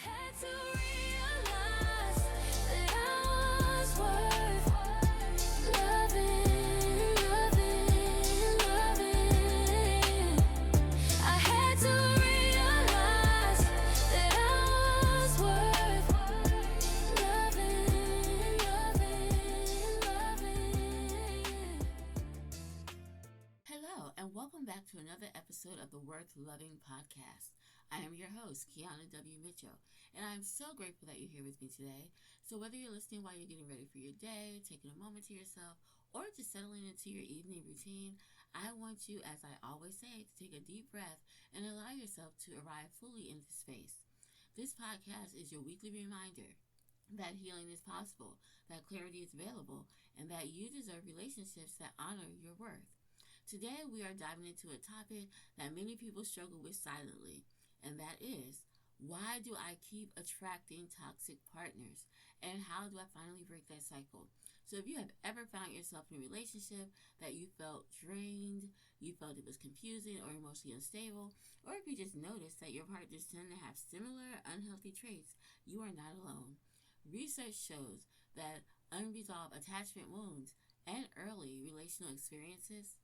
had to realize that I was worth loving, loving, loving. I had to realize that I was worth loving, loving, loving. Hello, and welcome back to another episode of the Worth Loving podcast. I am your host, Keana W. Mitchell, and I'm so grateful that you're here with me today. So whether you're listening while you're getting ready for your day, taking a moment to yourself, or just settling into your evening routine, I want you, as I always say, to take a deep breath and allow yourself to arrive fully into space. This podcast is your weekly reminder that healing is possible, that clarity is available, and that you deserve relationships that honor your worth. Today, we are diving into a topic that many people struggle with silently, and that is, why do I keep attracting toxic partners? And how do I finally break that cycle? So if you have ever found yourself in a relationship that you felt drained, you felt it was confusing or emotionally unstable, or if you just noticed that your partners tend to have similar unhealthy traits, you are not alone. Research shows that unresolved attachment wounds and early relational experiences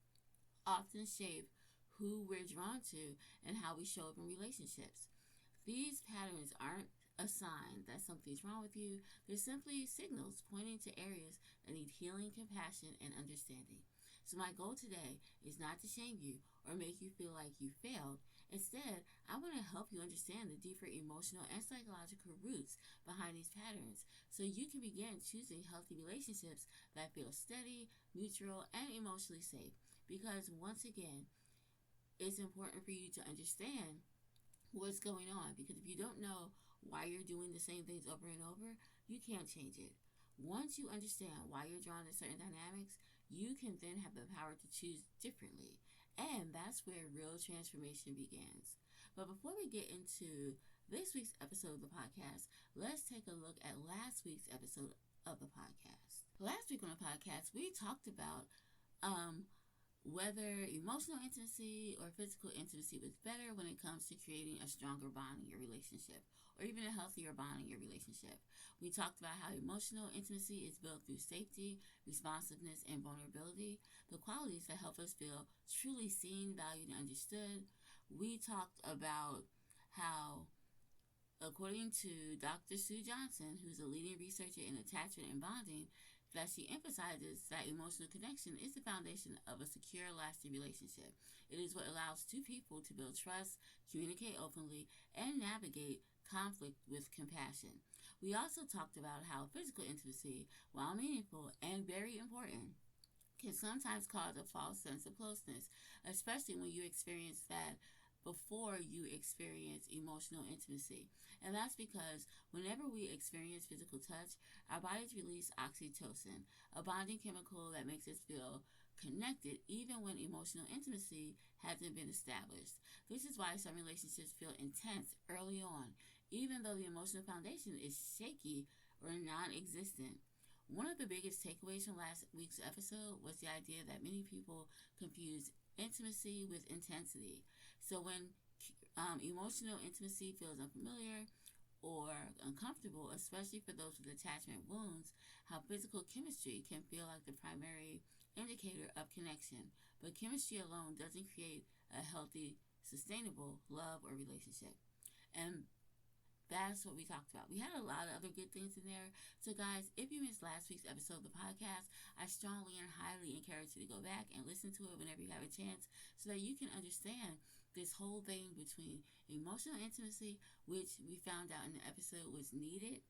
often shape who we're drawn to and how we show up in relationships. These patterns aren't a sign that something's wrong with you. They're simply signals pointing to areas that need healing, compassion, and understanding. So my goal today is not to shame you or make you feel like you failed. Instead, I want to help you understand the deeper emotional and psychological roots behind these patterns so you can begin choosing healthy relationships that feel steady, mutual, and emotionally safe. Because once again, it's important for you to understand what's going on. Because if you don't know why you're doing the same things over and over, you can't change it. Once you understand why you're drawn to certain dynamics, you can then have the power to choose differently. And that's where real transformation begins. But before we get into this week's episode of the podcast, let's take a look at last week's episode of the podcast. Last week on the podcast, we talked about whether emotional intimacy or physical intimacy was better when it comes to creating a stronger bond in your relationship or even a healthier bond in your relationship. We talked about how emotional intimacy is built through safety, responsiveness, and vulnerability, the qualities that help us feel truly seen, valued, and understood. We talked about how, according to Dr. Sue Johnson, who's a leading researcher in attachment and bonding, that she emphasizes that emotional connection is the foundation of a secure, lasting relationship. It is what allows two people to build trust, communicate openly, and navigate conflict with compassion. We also talked about how physical intimacy, while meaningful and very important, can sometimes cause a false sense of closeness, especially when you experience that before you experience emotional intimacy. And that's because whenever we experience physical touch, our bodies release oxytocin, a bonding chemical that makes us feel connected even when emotional intimacy hasn't been established. This is why some relationships feel intense early on, even though the emotional foundation is shaky or non-existent. One of the biggest takeaways from last week's episode was the idea that many people confuse intimacy with intensity. So when emotional intimacy feels unfamiliar or uncomfortable, especially for those with attachment wounds, how physical chemistry can feel like the primary indicator of connection. But chemistry alone doesn't create a healthy, sustainable love or relationship. And that's what we talked about. We had a lot of other good things in there. So guys, if you missed last week's episode of the podcast, I strongly and highly encourage you to go back and listen to it whenever you have a chance so that you can understand this whole thing between emotional intimacy, which we found out in the episode was needed,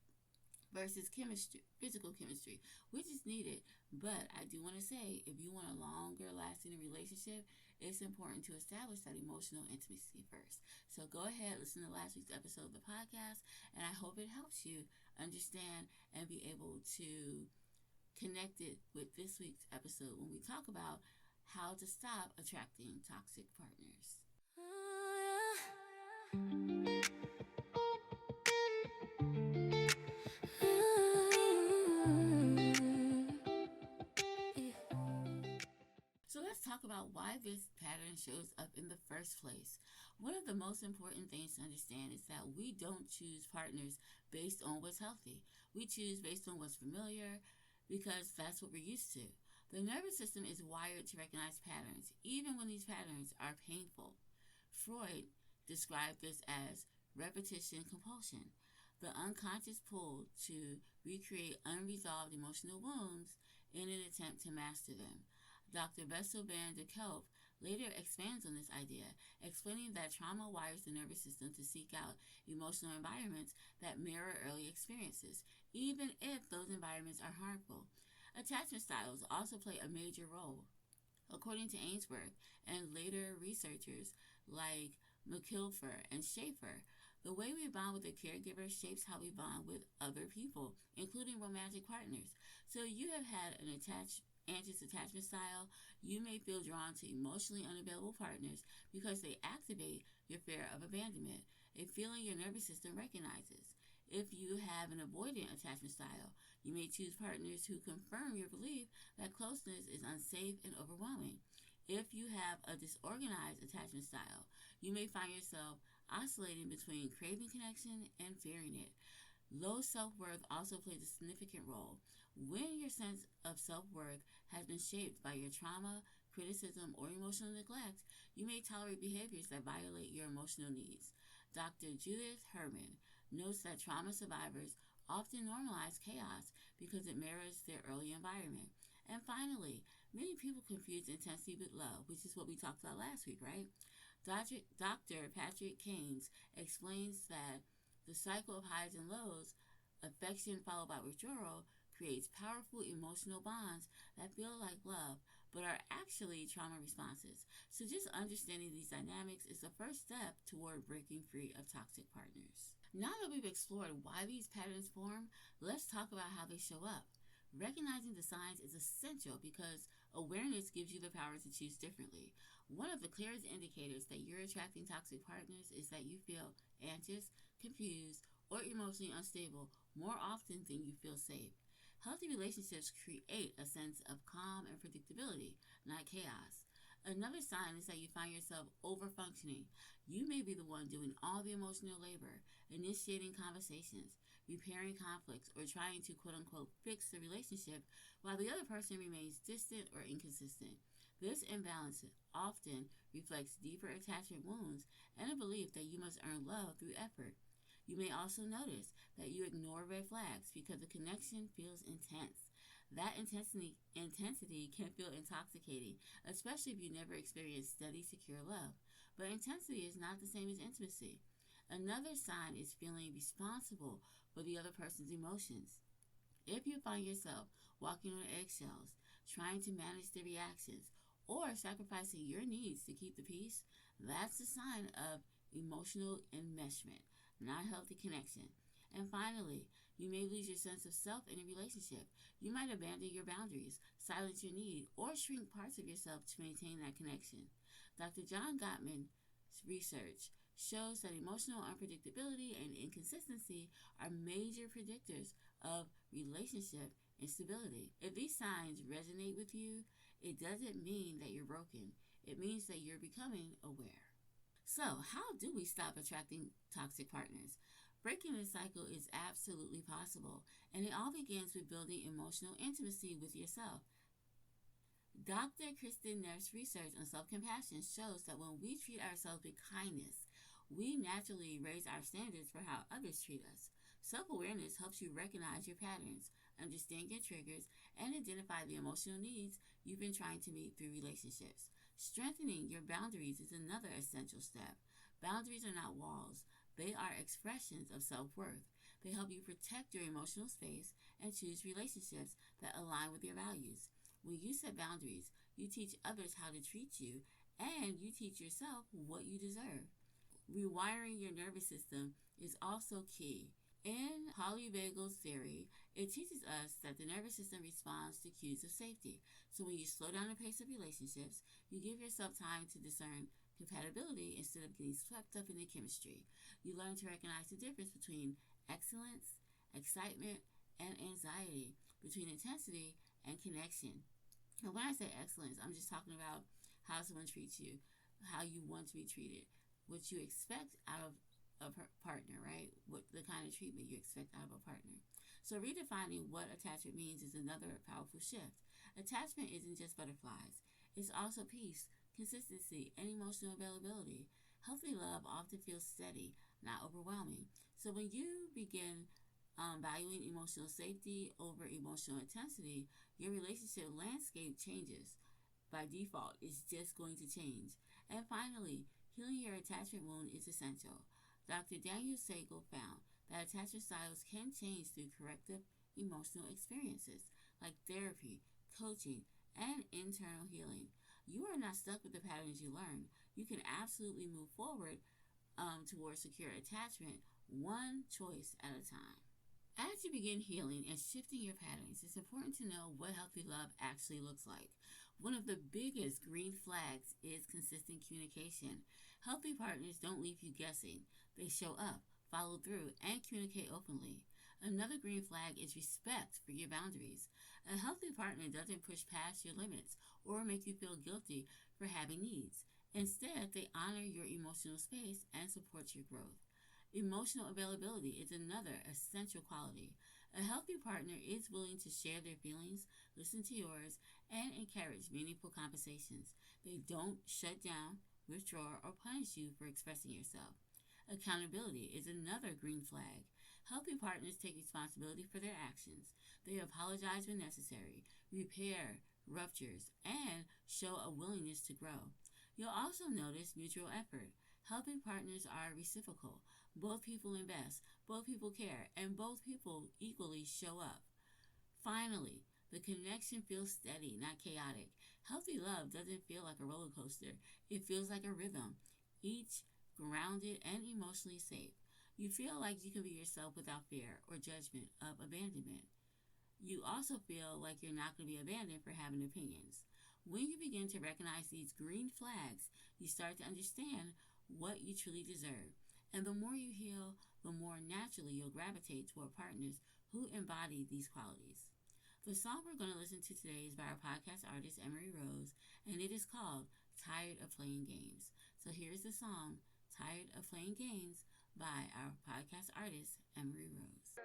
versus chemistry, physical chemistry, which is needed. But I do want to say, if you want a longer lasting relationship, it's important to establish that emotional intimacy first. So go ahead, listen to last week's episode of the podcast, and I hope it helps you understand and be able to connect it with this week's episode when we talk about how to stop attracting toxic partners. So let's talk about why this pattern shows up in the first place. One of the most important things to understand is that we don't choose partners based on what's healthy. We choose based on what's familiar because that's what we're used to. The nervous system is wired to recognize patterns, even when these patterns are painful. Freud described this as repetition compulsion, the unconscious pull to recreate unresolved emotional wounds in an attempt to master them. Dr. Bessel van der Kolk later expands on this idea, explaining that trauma wires the nervous system to seek out emotional environments that mirror early experiences, even if those environments are harmful. Attachment styles also play a major role. According to Ainsworth and later researchers like McKilfer and Schaefer, the way we bond with a caregiver shapes how we bond with other people, including romantic partners. So you have had an anxious attachment style, you may feel drawn to emotionally unavailable partners because they activate your fear of abandonment, a feeling your nervous system recognizes. If you have an avoidant attachment style, you may choose partners who confirm your belief that closeness is unsafe and overwhelming. If you have a disorganized attachment style, you may find yourself oscillating between craving connection and fearing it. Low self worth also plays a significant role. When your sense of self worth has been shaped by your trauma, criticism, or emotional neglect, you may tolerate behaviors that violate your emotional needs. Dr. Judith Herman notes that trauma survivors often normalize chaos because it mirrors their early environment. And finally, many people confuse intensity with love, which is what we talked about last week, right? Dr. Patrick Keynes explains that the cycle of highs and lows, affection followed by withdrawal, creates powerful emotional bonds that feel like love but are actually trauma responses. So just understanding these dynamics is the first step toward breaking free of toxic partners. Now that we've explored why these patterns form, let's talk about how they show up. Recognizing the signs is essential because awareness gives you the power to choose differently. One of the clearest indicators that you're attracting toxic partners is that you feel anxious, confused, or emotionally unstable more often than you feel safe. Healthy relationships create a sense of calm and predictability, not chaos. Another sign is that you find yourself over-functioning. You may be the one doing all the emotional labor, initiating conversations, repairing conflicts, or trying to quote-unquote fix the relationship while the other person remains distant or inconsistent. This imbalance often reflects deeper attachment wounds and a belief that you must earn love through effort. You may also notice that you ignore red flags because the connection feels intense. That intensity can feel intoxicating, especially if you never experienced steady, secure love. But intensity is not the same as intimacy. Another sign is feeling responsible for the other person's emotions. If you find yourself walking on eggshells, trying to manage their reactions, or sacrificing your needs to keep the peace, that's a sign of emotional enmeshment, not healthy connection. And finally, you may lose your sense of self in a relationship. You might abandon your boundaries, silence your need, or shrink parts of yourself to maintain that connection. Dr. John Gottman's research shows that emotional unpredictability and inconsistency are major predictors of relationship instability. If these signs resonate with you, it doesn't mean that you're broken. It means that you're becoming aware. So, how do we stop attracting toxic partners? Breaking this cycle is absolutely possible, and it all begins with building emotional intimacy with yourself. Dr. Kristen Neff's research on self-compassion shows that when we treat ourselves with kindness, we naturally raise our standards for how others treat us. Self-awareness helps you recognize your patterns, understand your triggers, and identify the emotional needs you've been trying to meet through relationships. Strengthening your boundaries is another essential step. Boundaries are not walls. They are expressions of self-worth. They help you protect your emotional space and choose relationships that align with your values. When you set boundaries, you teach others how to treat you, and you teach yourself what you deserve. Rewiring your nervous system is also key. In polyvagal theory, it teaches us that the nervous system responds to cues of safety. So when you slow down the pace of relationships, you give yourself time to discern compatibility instead of getting swept up in the chemistry. You learn to recognize the difference between excellence, excitement, and anxiety, between intensity and connection. And when I say excellence, I'm just talking about how someone treats you, how you want to be treated. what you expect out of her partner, right? What the kind of treatment you expect out of a partner. So redefining what attachment means is another powerful shift. Attachment isn't just butterflies. It's also peace, consistency, and emotional availability. Healthy love often feels steady, not overwhelming. So when you begin valuing emotional safety over emotional intensity, your relationship landscape changes. By default, it's just going to change. And finally, healing your attachment wound is essential. Dr. Daniel Siegel found that attachment styles can change through corrective emotional experiences like therapy, coaching, and internal healing. You are not stuck with the patterns you learned. You can absolutely move forward towards secure attachment, one choice at a time. As you begin healing and shifting your patterns, it's important to know what healthy love actually looks like. One of the biggest green flags is consistent communication. Healthy partners don't leave you guessing. They show up, follow through, and communicate openly. Another green flag is respect for your boundaries. A healthy partner doesn't push past your limits or make you feel guilty for having needs. Instead, they honor your emotional space and support your growth. Emotional availability is another essential quality. A healthy partner is willing to share their feelings, listen to yours, and encourage meaningful conversations. They don't shut down, withdraw, or punish you for expressing yourself. Accountability is another green flag. Healthy partners take responsibility for their actions. They apologize when necessary, repair ruptures, and show a willingness to grow. You'll also notice mutual effort. Healthy partners are reciprocal. Both people invest, both people care, and both people equally show up. Finally, the connection feels steady, not chaotic. Healthy love doesn't feel like a roller coaster, it feels like a rhythm, each grounded and emotionally safe. You feel like you can be yourself without fear or judgment of abandonment. You also feel like you're not going to be abandoned for having opinions. When you begin to recognize these green flags, you start to understand what you truly deserve. And the more you heal, the more naturally you'll gravitate toward partners who embody these qualities. The song we're going to listen to today is by our podcast artist, Emery Rose, and it is called Tired of Playing Games. So here's the song, Tired of Playing Games, by our podcast artist, Emery Rose.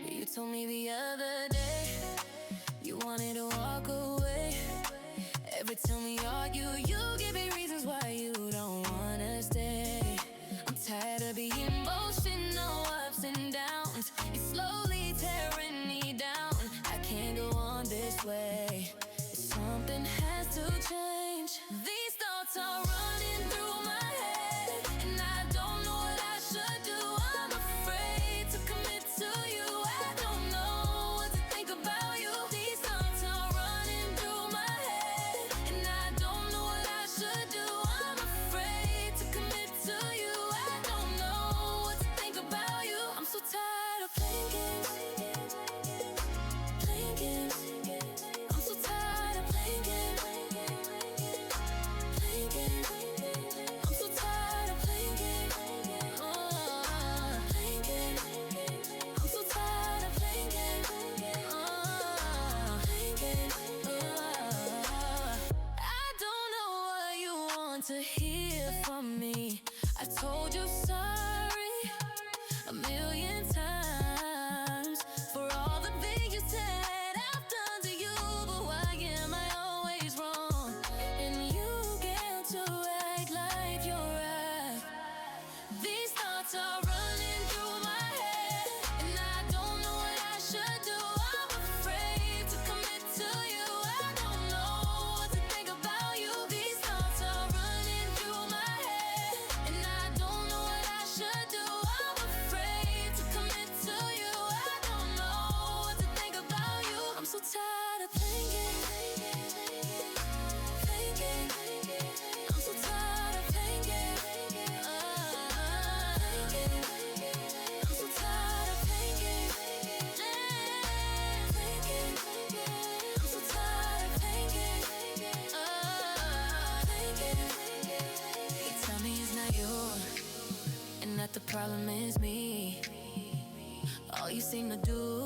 You told me the other day you wanted to walk away. Every time we argue, you give me reasons why you don't wanna stay. I'm tired of being emotional, ups and downs. It's slowly tearing me down. I can't go on this way. Something has to change. These thoughts are running through my head, and I don't know what I should do. I'm afraid to commit to you. I don't know what to think about you. These thoughts are running through my head, and I don't know what I should do. I'm afraid to commit to you. I don't know what to think about you. I'm so tired of playing games, playing games. I'm so tired of playing games, playing games. I'm so tired of playing games, playing games. I'm so tired of playing games, playing games. I don't know what you want to hear from me. I told you sorry a million times for all the things you said I've done to you, but why am I always wrong? And you get to act like you're right. These thoughts are running through my head, and I don't know what I should do. I'm afraid to commit to you. I don't know what to think about you. These thoughts are running through my head, and I don't know what I should do. I'm afraid to commit to you. I don't know what to think about you. I'm so tired of playing games, playing games. I'm so tired of playing games, playing games. I'm so tired of playing games, playing games. I'm so tired of playing games, playing games. You tell me it's not you, and that the problem is me. All you seem to do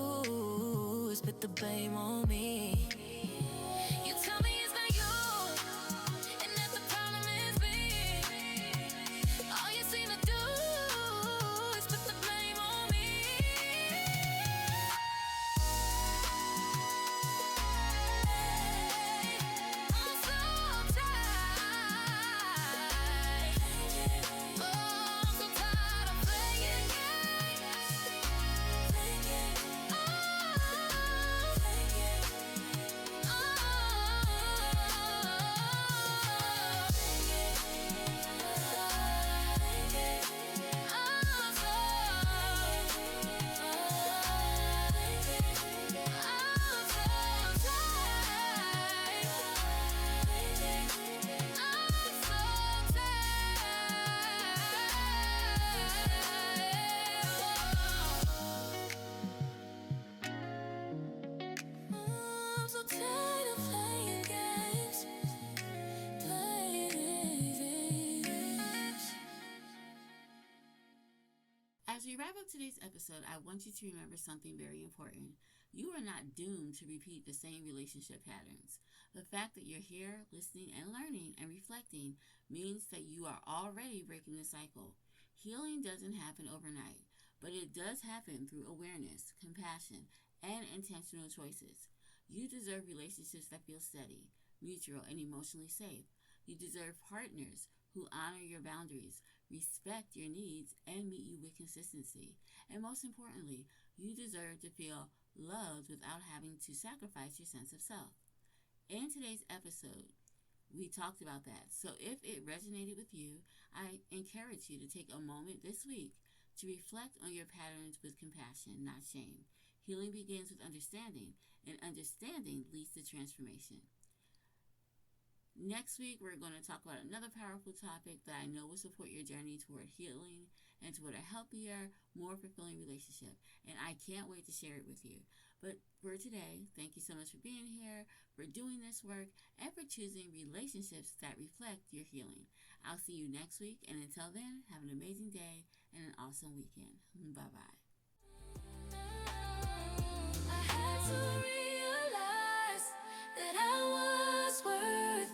episode, I want you to remember something very important. You are not doomed to repeat the same relationship patterns. The fact that you're here, listening, and learning and reflecting means that you are already breaking the cycle. Healing doesn't happen overnight, but it does happen through awareness, compassion, and intentional choices. You deserve relationships that feel steady, mutual, and emotionally safe. You deserve partners who honor your boundaries, respect your needs, and meet you with consistency. And most importantly, you deserve to feel loved without having to sacrifice your sense of self. In today's episode, we talked about that. So if it resonated with you, I encourage you to take a moment this week to reflect on your patterns with compassion, not shame. Healing begins with understanding, and understanding leads to transformation. Next week, we're going to talk about another powerful topic that I know will support your journey toward healing and toward a healthier, more fulfilling relationship. And I can't wait to share it with you. But for today, thank you so much for being here, for doing this work, and for choosing relationships that reflect your healing. I'll see you next week. And until then, have an amazing day and an awesome weekend. Bye-bye. I had to realize that I was worth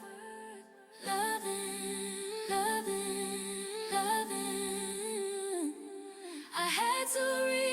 loving, loving, loving. I had to realize